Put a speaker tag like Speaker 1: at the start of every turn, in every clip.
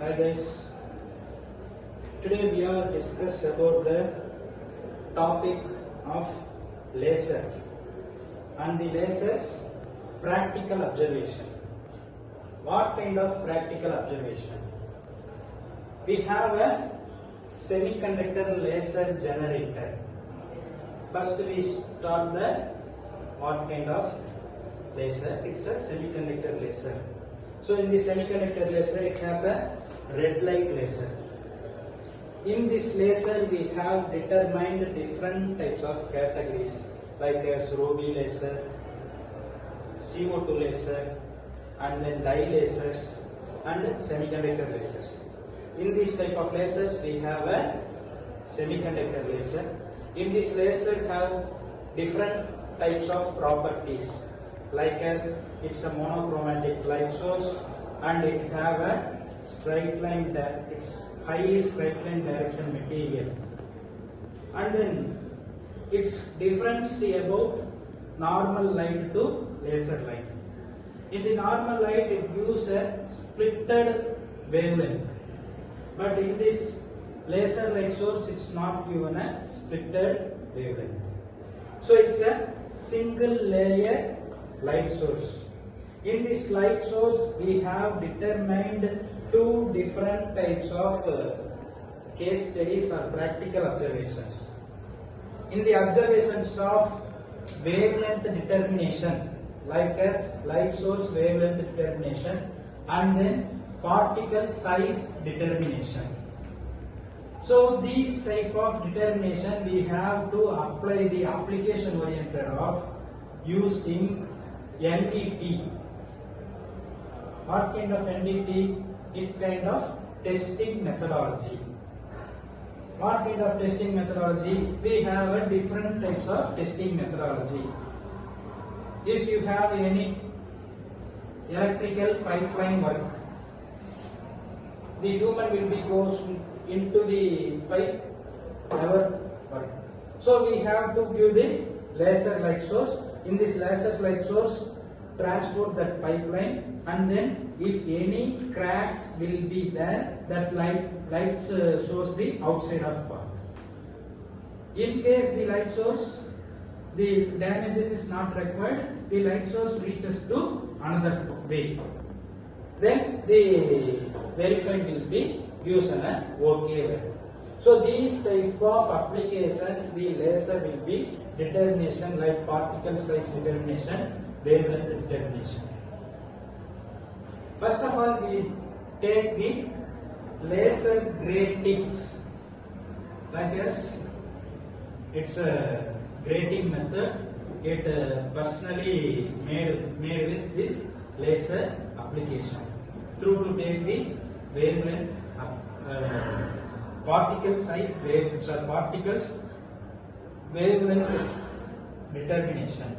Speaker 1: Hi guys, today we are discuss about the topic of laser and the laser's practical observation. What kind of practical observation? We have a semiconductor laser generator. First we start the what kind of laser? It's a semiconductor laser. So in the semiconductor laser it has a red light laser. In this laser we have determined different types of categories like as Robi laser, CO2 laser, and then dye lasers and semiconductor lasers. In this type of lasers we have a semiconductor laser. In this laser have different types of properties like as it's a monochromatic light source and it have a straight line, it's highly straight line direction material, and then its difference about normal light to laser light. In the normal light it gives a splitted wavelength, but in this laser light source it's not given a splitted wavelength. So it's a single layer light source. In this light source we have determined two different types of case studies or practical observations. In the observations of wavelength determination like as light source wavelength determination and then particle size determination. So these type of determination we have to apply the application oriented of using NDT. What kind of NDT? It kind of testing methodology. What kind of testing methodology? We have a different types of testing methodology. If you have any electrical pipeline work, the human will be goes into the pipe never work. So we have to give the laser light source. In this laser light source transport that pipeline, and then if any cracks will be there, that light shows the outside of path. In case the light source, the damages is not required, the light source reaches to another way, then the verified will be used in a OK way. So these type of applications, the laser will be determination like particle size determination, wavelength determination. First of all, we take the laser gratings, like as it's a grating method. It personally made with this laser application through to take the wavelength particle size particles wavelength determination.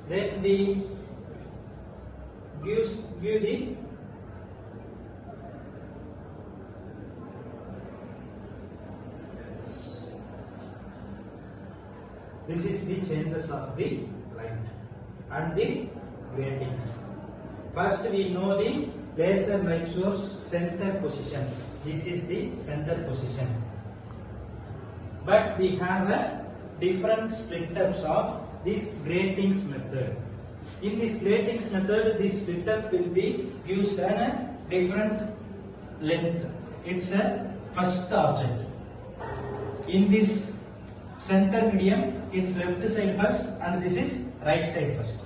Speaker 1: Then we give the this is the changes of the light and the gratings. First we know the laser light source center position. This is the center position. But we have a different split ups of this gratings method. In this gratings method, this split up will be used on a different length. It's a first object. In this center medium, it's left side first and this is right side first.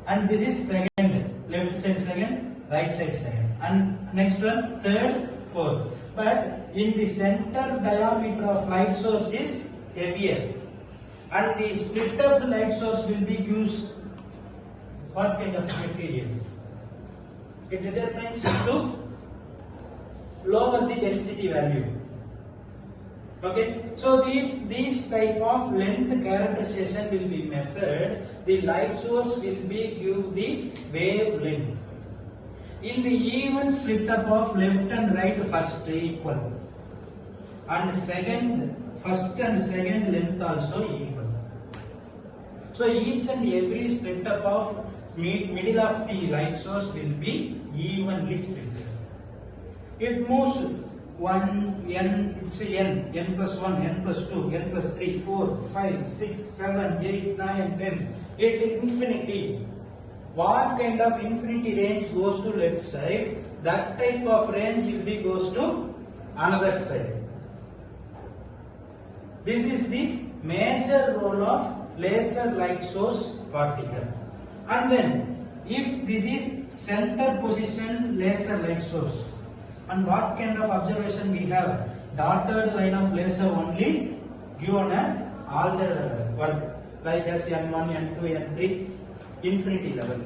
Speaker 1: And this is second, left side second, right side second. And next one, third, fourth. But in the center diameter of light source is heavier. And the split up the light source will be used what kind of material? It determines to lower the density value. Okay, so these type of length characterization will be measured. The light source will be give the wavelength. In the even split up of left and right first equal, and second first and second length also equal. So each and every split up of middle of the light source will be evenly split. it moves 1, n, it's a n plus 1, n plus 2, n plus 3, 4, 5, 6, 7, 8, 9, 10, it infinity. What kind of infinity range goes to left side? That type of range will be goes to another side. This is the major role of laser light source particle. And then if this is center position laser light source, and what kind of observation we have? Dotted line of laser only given all the work like as n1, n2, n3 infinity level.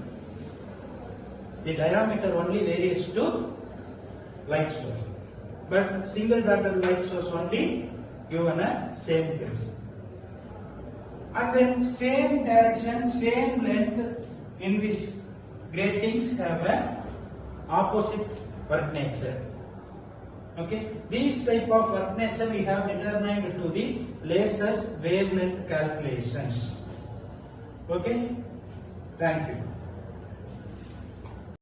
Speaker 1: The diameter only varies to light source, but single dotted light source only given a same place. And then same direction, same length in this gratings have a opposite work nature. Okay, these type of work nature we have determined to the lasers wavelength calculations. Okay, thank you.